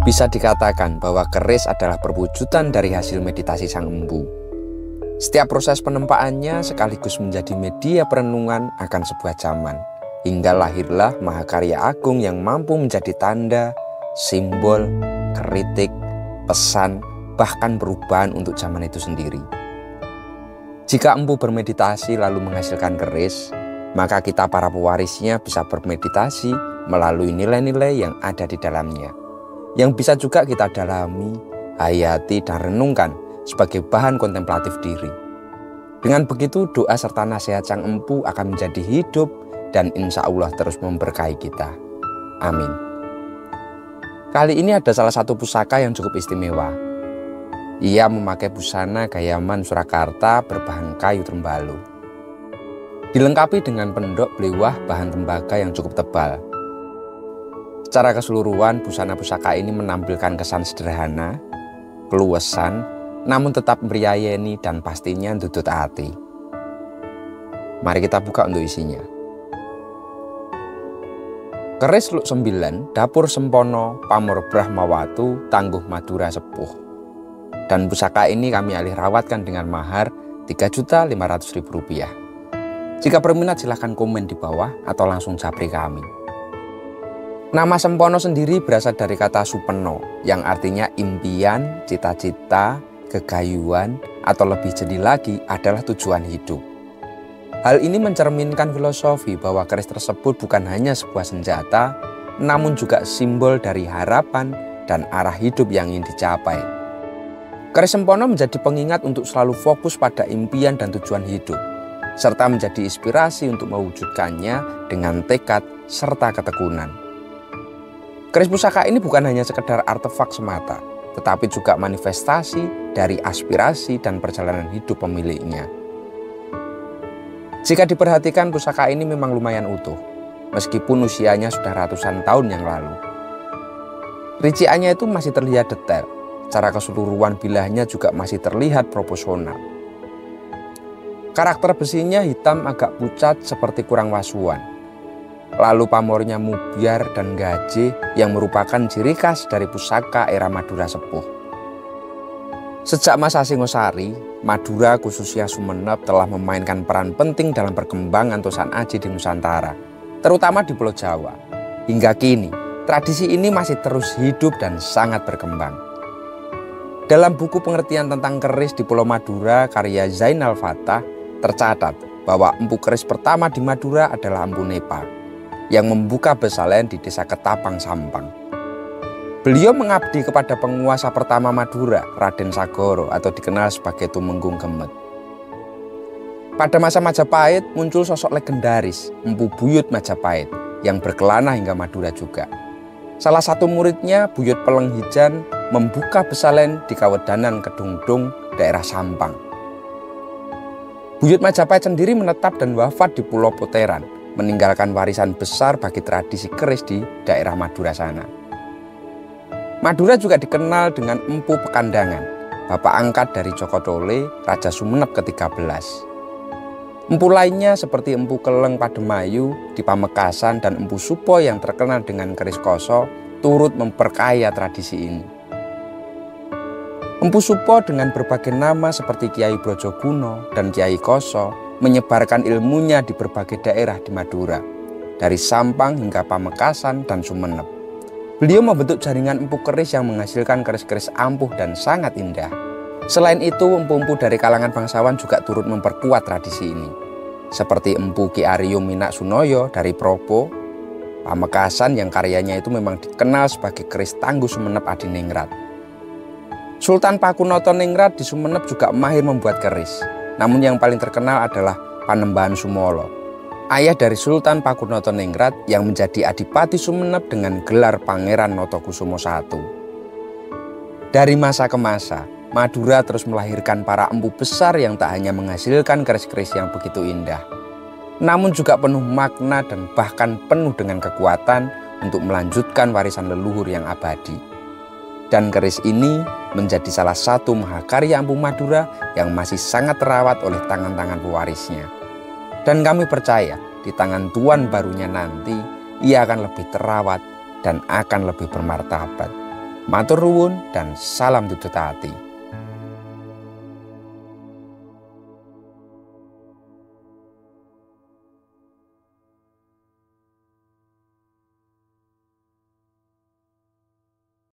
Bisa dikatakan bahwa keris adalah perwujudan dari hasil meditasi sang empu. Setiap proses penempaannya sekaligus menjadi media perenungan akan sebuah zaman, hingga lahirlah mahakarya agung yang mampu menjadi tanda, simbol, kritik, pesan, bahkan perubahan untuk zaman itu sendiri. Jika empu bermeditasi lalu menghasilkan keris, maka kita para pewarisnya bisa bermeditasi melalui nilai-nilai yang ada di dalamnya, yang bisa juga kita dalami, hayati, dan renungkan sebagai bahan kontemplatif diri. Dengan begitu, doa serta nasihat sang empu akan menjadi hidup dan insya Allah terus memberkahi kita. Amin. Kali ini ada salah satu pusaka yang cukup istimewa. Ia memakai busana gayaman Surakarta berbahan kayu trembalu. Dilengkapi dengan pendok blewah bahan tembaga yang cukup tebal. Secara keseluruhan, busana pusaka ini menampilkan kesan sederhana, keluasan, namun tetap meriayeni dan pastinya ndudut hati. Mari kita buka untuk isinya. Keris Luk 9, Dapur Sempono, Pamor Brahmawatu, Tangguh Madura Sepuh. Dan pusaka ini kami alih rawatkan dengan mahar Rp3.500.000. Jika berminat silahkan komen di bawah atau langsung japri kami. Nama Sempono sendiri berasal dari kata supeno yang artinya impian, cita-cita, kegayuan, atau lebih jeli lagi adalah tujuan hidup. Hal ini mencerminkan filosofi bahwa keris tersebut bukan hanya sebuah senjata, namun juga simbol dari harapan dan arah hidup yang ingin dicapai. Keris Sempono menjadi pengingat untuk selalu fokus pada impian dan tujuan hidup, serta menjadi inspirasi untuk mewujudkannya dengan tekad serta ketekunan. Keris pusaka ini bukan hanya sekedar artefak semata, tetapi juga manifestasi dari aspirasi dan perjalanan hidup pemiliknya. Jika diperhatikan, pusaka ini memang lumayan utuh, meskipun usianya sudah ratusan tahun yang lalu. Rinciannya itu masih terlihat detail, secara keseluruhan bilahnya juga masih terlihat proporsional. Karakter besinya hitam agak pucat seperti kurang wasuan. Lalu pamornya mubyar dan gajih yang merupakan ciri khas dari pusaka era Madura Sepuh. Sejak masa Singosari, Madura khususnya Sumeneb telah memainkan peran penting dalam perkembangan Tosan Aji di Nusantara, terutama di Pulau Jawa. Hingga kini, tradisi ini masih terus hidup dan sangat berkembang. Dalam buku pengertian tentang keris di Pulau Madura karya Zainal Fatah, tercatat bahwa empu keris pertama di Madura adalah Empu Nepa, yang membuka besalen di desa Ketapang, Sampang. Beliau mengabdi kepada penguasa pertama Madura, Raden Sagoro, atau dikenal sebagai Tumenggung Gemet. Pada masa Majapahit muncul sosok legendaris, Empu Buyut Majapahit, yang berkelana hingga Madura juga. Salah satu muridnya, Buyut Pelenghijan, membuka besalen di Kawedanan Kedungdung, daerah Sampang. Buyut Majapahit sendiri menetap dan wafat di Pulau Poteran, meninggalkan warisan besar bagi tradisi keris di daerah Madura sana. Madura juga dikenal dengan Empu Pekandangan, bapak angkat dari Joko Tole, Raja Sumeneb ke-13. Empu lainnya seperti Empu Keleng Pademayu di Pamekasan dan Empu Supo yang terkenal dengan keris koso turut memperkaya tradisi ini. Empu Supo dengan berbagai nama seperti Kiai Brojoguno dan Kiai Koso menyebarkan ilmunya di berbagai daerah di Madura, dari Sampang hingga Pamekasan dan Sumeneb. Beliau membentuk jaringan empu keris yang menghasilkan keris-keris ampuh dan sangat indah. Selain itu, empu-empu dari kalangan bangsawan juga turut memperkuat tradisi ini, seperti Empu Ki Aryo Minak Sunoyo dari Propo, Pamekasan yang karyanya itu memang dikenal sebagai keris Tangguh Sumeneb Adiningrat. Sultan Pakunoto Ningrat di Sumeneb juga mahir membuat keris. Namun yang paling terkenal adalah Panembahan Sumolo, ayah dari Sultan Pakunoto Ningrat yang menjadi Adipati Sumeneb dengan gelar Pangeran Notokusumo I. Dari masa ke masa, Madura terus melahirkan para empu besar yang tak hanya menghasilkan keris-keris yang begitu indah, namun juga penuh makna dan bahkan penuh dengan kekuatan untuk melanjutkan warisan leluhur yang abadi. Dan keris ini menjadi salah satu mahakarya Empu Madura yang masih sangat terawat oleh tangan-tangan pewarisnya. Dan kami percaya di tangan tuan barunya nanti ia akan lebih terawat dan akan lebih bermartabat. Matur nuwun dan salam tutut hati.